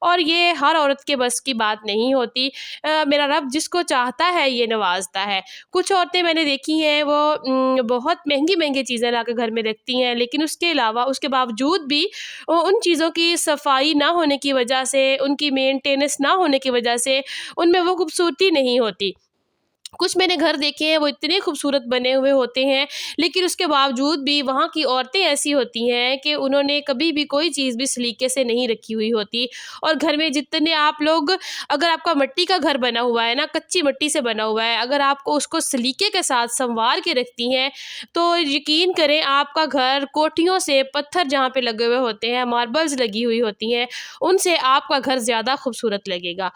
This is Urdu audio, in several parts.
اور یہ ہر عورت کے بس کی بات نہیں ہوتی۔ میرا رب جس کو چاہتا ہے یہ نوازتا ہے۔ کچھ عورتیں میں نے دیکھی ہیں وہ بہت مہنگی مہنگی چیزیں لا کے گھر میں رکھتی ہیں، لیکن اس کے علاوہ اس کے باوجود بھی ان چیزوں کی صفائی نہ ہونے کی وجہ سے، ان کی مینٹیننس نہ ہونے کی وجہ سے ان میں وہ خوبصورتی نہیں ہوتی۔ کچھ میں نے گھر دیکھے ہیں وہ اتنے خوبصورت بنے ہوئے ہوتے ہیں، لیکن اس کے باوجود بھی وہاں کی عورتیں ایسی ہوتی ہیں کہ انہوں نے کبھی بھی کوئی چیز بھی سلیقے سے نہیں رکھی ہوئی ہوتی، اور گھر میں جتنے آپ لوگ، اگر آپ کا مٹی کا گھر بنا ہوا ہے نا، کچی مٹی سے بنا ہوا ہے، اگر آپ کو اس کو سلیقے کے ساتھ سنوار کے رکھتی ہیں تو یقین کریں آپ کا گھر کوٹھیوں سے، پتھر جہاں پہ لگے ہوئے ہوتے ہیں، ماربلز لگی ہوئی ہوتی ہیں، ان سے آپ کا گھر زیادہ خوبصورت لگے گا۔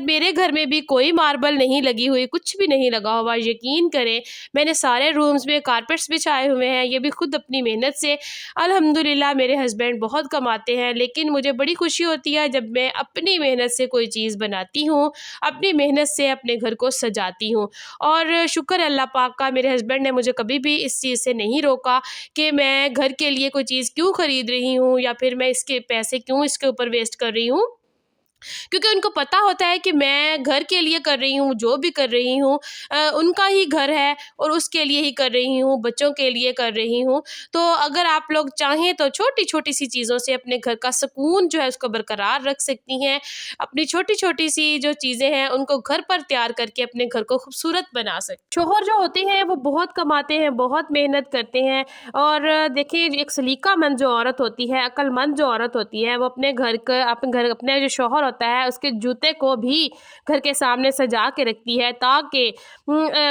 میرے گھر میں بھی کوئی ماربل نہیں لگی ہوئی، کچھ بھی نہیں لگا ہوا، یقین کریں میں نے سارے رومز میں کارپیٹس بچھائے ہوئے ہیں، یہ بھی خود اپنی محنت سے۔ الحمدللہ میرے ہسبینڈ بہت کماتے ہیں، لیکن مجھے بڑی خوشی ہوتی ہے جب میں اپنی محنت سے کوئی چیز بناتی ہوں، اپنی محنت سے اپنے گھر کو سجاتی ہوں۔ اور شکر اللہ پاک کا، میرے ہسبینڈ نے مجھے کبھی بھی اس چیز سے نہیں روکا کہ میں گھر کے لیے کوئی چیز کیوں خرید رہی ہوں، یا پھر میں اس کے پیسے کیوں اس کے اوپر ویسٹ کر رہی ہوں، کیونکہ ان کو پتہ ہوتا ہے کہ میں گھر کے لیے کر رہی ہوں، جو بھی کر رہی ہوں ان کا ہی گھر ہے اور اس کے لیے ہی کر رہی ہوں، بچوں کے لیے کر رہی ہوں۔ تو اگر آپ لوگ چاہیں تو چھوٹی چھوٹی سی چیزوں سے اپنے گھر کا سکون جو ہے اس کو برقرار رکھ سکتی ہیں، اپنی چھوٹی چھوٹی سی جو چیزیں ہیں ان کو گھر پر تیار کر کے اپنے گھر کو خوبصورت بنا سکتے۔ شوہر جو ہوتے ہیں وہ بہت کماتے ہیں، بہت محنت کرتے ہیں، اور دیکھیں ایک سلیقہ مند جو عورت ہوتی ہے، عقل مند جو عورت ہوتی ہے، وہ اپنے اپنے جو شوہر ہوتا ہے اس کے جوتے کو بھی گھر کے سامنے سجا کے رکھتی ہے، تاکہ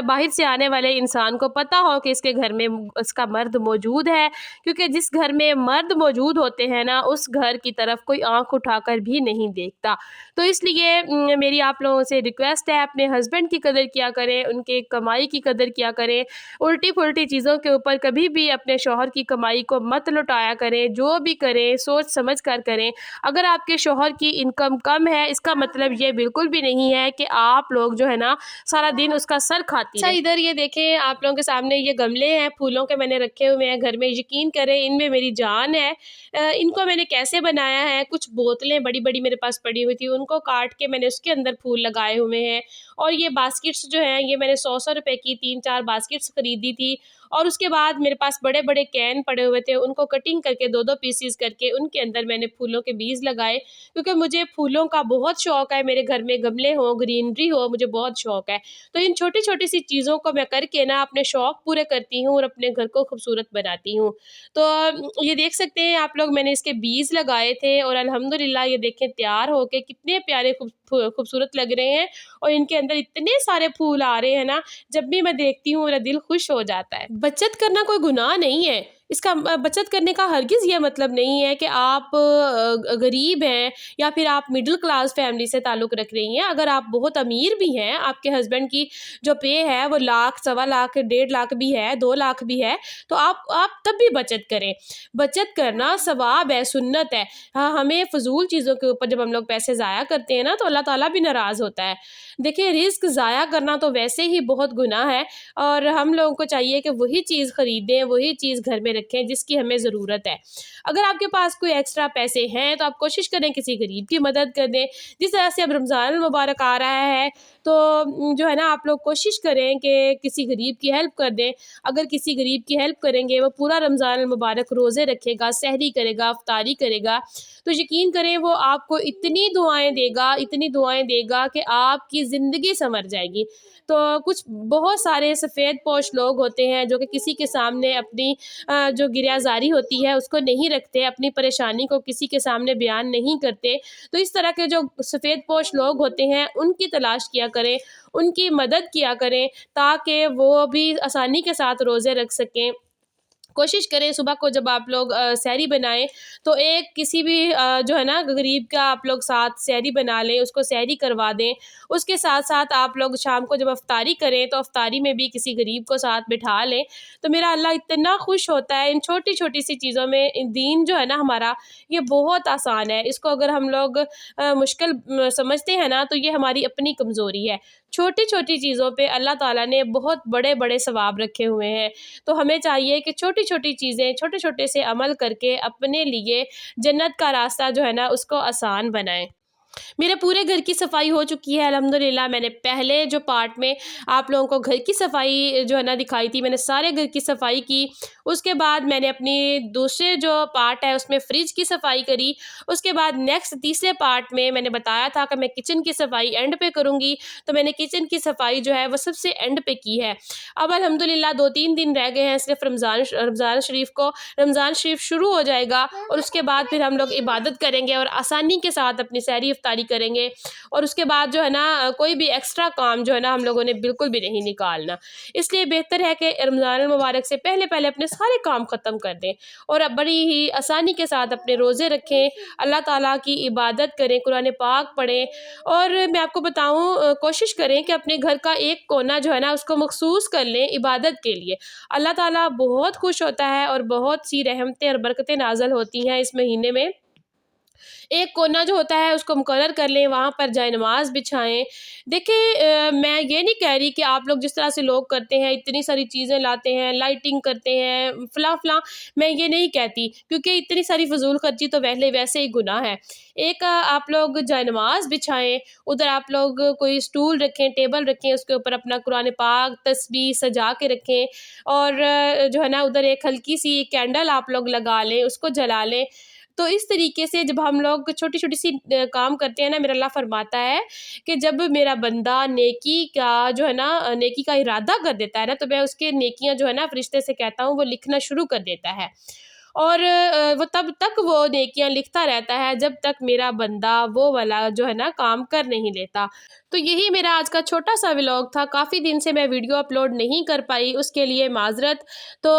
باہر سے آنے والے انسان کو پتہ ہو کہ اس کے گھر میں اس کا مرد موجود ہے، کیونکہ جس گھر میں مرد موجود ہوتے ہیں نا، اس گھر کی طرف کوئی آنکھ اٹھا کر بھی نہیں دیکھتا۔ تو اس لیے میری آپ لوگوں سے ریکویسٹ ہے، اپنے ہسبینڈ کی قدر کیا کریں، ان کے کمائی کی قدر کیا کریں، الٹی پھلٹی چیزوں کے اوپر کبھی بھی اپنے شوہر کی کمائی کو مت لٹایا کریں، جو بھی کریں سوچ سمجھ کر کریں۔ اگر آپ کے شوہر کی انکم کم ہے، اس کا مطلب یہ بالکل بھی نہیں ہے کہ آپ لوگ جو ہے نا سارا دن اس کا سر کھاتی ہیں۔ ادھر یہ دیکھیں آپ لوگوں کے سامنے یہ گملے ہیں پھولوں کے، میں نے رکھے ہوئے ہیں گھر میں، یقین کریں ان میں میری جان ہے۔ ان کو میں نے کیسے بنایا ہے، کچھ بوتلیں بڑی بڑی میرے پاس پڑی ہوئی تھی، ان کو کاٹ کے میں نے اس کے اندر پھول لگائے ہوئے ہیں، اور یہ باسکٹس جو ہیں یہ میں نے 100 روپے کی 3-4 باسکٹس خریدی تھی، اور اس کے بعد میرے پاس بڑے بڑے کین پڑے ہوئے تھے، ان کو کٹنگ کر کے 2-2 پیسز کر کے ان کے اندر میں نے پھولوں کے بیج لگائے، کیونکہ مجھے پھولوں کا بہت شوق ہے، میرے گھر میں گملے ہوں، گرینری ہو، مجھے بہت شوق ہے۔ تو ان چھوٹی چھوٹی سی چیزوں کو میں کر کے نا اپنے شوق پورے کرتی ہوں اور اپنے گھر کو خوبصورت بناتی ہوں۔ تو یہ دیکھ سکتے ہیں آپ لوگ، میں نے اس کے بیج لگائے تھے، اور الحمدللہ یہ دیکھیں تیار ہو کے کتنے پیارے خوبصورت لگ رہے ہیں، اور ان کے اندر اتنے سارے پھول آ رہے ہیں نا، جب بھی میں دیکھتی ہوں میرا دل خوش ہو جاتا ہے۔ بچت کرنا کوئی گناہ نہیں ہے، اس کا بچت کرنے کا ہرگز یہ مطلب نہیں ہے کہ آپ غریب ہیں یا پھر آپ مڈل کلاس فیملی سے تعلق رکھ رہی ہیں۔ اگر آپ بہت امیر بھی ہیں، آپ کے ہسبینڈ کی جو پے ہے وہ 1,00,000 سوا لاکھ 1.5 لاکھ بھی ہے، 2 لاکھ بھی ہے، تو آپ تب بھی بچت کریں۔ بچت کرنا ثواب ہے، سنت ہے۔ ہاں، ہمیں فضول چیزوں کے اوپر جب ہم لوگ پیسے ضائع کرتے ہیں نا تو اللہ تعالیٰ بھی ناراض ہوتا ہے۔ دیکھیں رزق ضائع کرنا تو ویسے ہی بہت گناہ ہے، اور ہم لوگوں کو چاہیے کہ وہی چیز خریدیں، وہی چیز گھر میں رکھیں جس کی ہمیں ضرورت ہے۔ اگر آپ کے پاس کوئی ایکسٹرا پیسے ہیں تو آپ کوشش کریں کسی غریب کی مدد کر دیں۔ جس طرح سے اب رمضان المبارک آ رہا ہے تو جو ہے نا آپ لوگ کوشش کریں کہ کسی غریب کی ہیلپ کر دیں۔ اگر کسی غریب کی ہیلپ کریں گے، وہ پورا رمضان المبارک روزے رکھے گا، سحری کرے گا، افطاری کرے گا، تو یقین کریں وہ آپ کو اتنی دعائیں دے گا کہ آپ کی زندگی سنور جائے گی۔ تو کچھ بہت سارے سفید پوش لوگ ہوتے ہیں جو کہ کسی کے سامنے اپنی جو گریہ زاری ہوتی ہے اس کو نہیں رکھتے، اپنی پریشانی کو کسی کے سامنے بیان نہیں کرتے۔ تو اس طرح کے جو سفید پوش لوگ ہوتے ہیں ان کی تلاش کیا کریں، ان کی مدد کیا کریں، تاکہ وہ بھی آسانی کے ساتھ روزے رکھ سکیں۔ کوشش کریں صبح کو جب آپ لوگ سحری بنائیں تو ایک کسی بھی جو ہے نا غریب کا آپ لوگ ساتھ سحری بنا لیں، اس کو سحری کروا دیں۔ اس کے ساتھ ساتھ آپ لوگ شام کو جب افطاری کریں تو افطاری میں بھی کسی غریب کو ساتھ بٹھا لیں، تو میرا اللہ اتنا خوش ہوتا ہے۔ ان چھوٹی چھوٹی سی چیزوں میں دین جو ہے نا ہمارا یہ بہت آسان ہے، اس کو اگر ہم لوگ مشکل سمجھتے ہیں نا تو یہ ہماری اپنی کمزوری ہے۔ چھوٹی چھوٹی چیزوں پہ اللہ تعالیٰ نے بہت بڑے بڑے ثواب رکھے ہوئے ہیں، تو ہمیں چاہیے کہ چھوٹی چھوٹی چھوٹی چیزیں، چھوٹے چھوٹے سے عمل کر کے اپنے لیے جنت کا راستہ جو ہے نا اس کو آسان بنائیں۔ میرے پورے گھر کی صفائی ہو چکی ہے الحمدللہ۔ میں نے پہلے جو پارٹ میں آپ لوگوں کو گھر کی صفائی جو ہے نا دکھائی تھی، میں نے سارے گھر کی صفائی کی۔ اس کے بعد میں نے اپنی دوسرے جو پارٹ ہے اس میں فریج کی صفائی کری۔ اس کے بعد نیکسٹ تیسرے پارٹ میں نے بتایا تھا کہ میں کچن کی صفائی اینڈ پہ کروں گی، تو میں نے کچن کی صفائی جو ہے وہ سب سے اینڈ پہ کی ہے۔ اب الحمدللہ 2-3 دن رہ گئے ہیں صرف رمضان شریف کو۔ رمضان شریف شروع ہو جائے گا اور اس کے بعد پھر ہم لوگ عبادت کریں گے اور آسانی کے ساتھ اپنی سحری افطاری کریں گے، اور اس کے بعد جو ہے نا کوئی بھی ایکسٹرا کام جو ہے نا ہم لوگوں نے بالکل بھی نہیں نکالنا۔ اس لیے بہتر ہے کہ رمضان المبارک سے پہلے اپنے سارے کام ختم کر دیں اور اب بڑی ہی آسانی کے ساتھ اپنے روزے رکھیں، اللہ تعالیٰ کی عبادت کریں، قرآن پاک پڑھیں، اور میں آپ کو بتاؤں کوشش کریں کہ اپنے گھر کا ایک کونا جو ہے نا اس کو مخصوص کر لیں عبادت کے لیے۔ اللہ تعالیٰ بہت خوش ہوتا ہے اور بہت سی رحمتیں اور برکتیں نازل ہوتی ہیں اس مہینے میں۔ ایک کونا جو ہوتا ہے اس کو مقرر کر لیں، وہاں پر جائے نماز بچھائیں۔ دیکھیں میں یہ نہیں کہہ رہی کہ آپ لوگ جس طرح سے لوگ کرتے ہیں، اتنی ساری چیزیں لاتے ہیں، لائٹنگ کرتے ہیں، فلاں فلاں، میں یہ نہیں کہتی، کیونکہ اتنی ساری فضول خرچی تو ویسے ہی گناہ ہے۔ ایک آپ لوگ جائے نماز بچھائیں، ادھر آپ لوگ کوئی سٹول رکھیں، ٹیبل رکھیں، اس کے اوپر اپنا قرآن پاک تسبیح سجا کے رکھیں، اور جو ہے نا ادھر ایک ہلکی سی کینڈل آپ لوگ لگا لیں، اس کو جلا لیں۔ تو اس طریقے سے جب ہم لوگ چھوٹی چھوٹی سی کام کرتے ہیں نا، میرا اللہ فرماتا ہے کہ جب میرا بندہ نیکی کا جو ہے نا نیکی کا ارادہ کر دیتا ہے نا، تو میں اس کے نیکیاں جو ہے نا فرشتے سے کہتا ہوں وہ لکھنا شروع کر دیتا ہے، اور وہ تب تک وہ نیکیاں لکھتا رہتا ہے جب تک میرا بندہ وہ والا جو ہے نا کام کر نہیں لیتا۔ تو یہی میرا آج کا چھوٹا سا ولاگ تھا۔ کافی دن سے میں ویڈیو اپلوڈ نہیں کر پائی، اس کے لیے معذرت۔ تو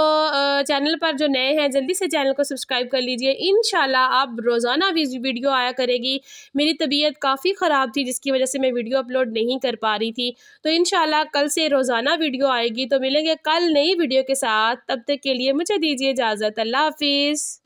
چینل پر جو نئے ہیں جلدی سے چینل کو سبسکرائب کر لیجئے۔ انشاءاللہ اب روزانہ ویڈیو آیا کرے گی۔ میری طبیعت کافی خراب تھی جس کی وجہ سے میں ویڈیو اپلوڈ نہیں کر پا رہی تھی، تو انشاءاللہ کل سے روزانہ ویڈیو آئے گی۔ تو ملیں گے کل نئی ویڈیو کے ساتھ، تب تک کے لیے مجھے دیجیے اجازت۔ اللہ حافظ۔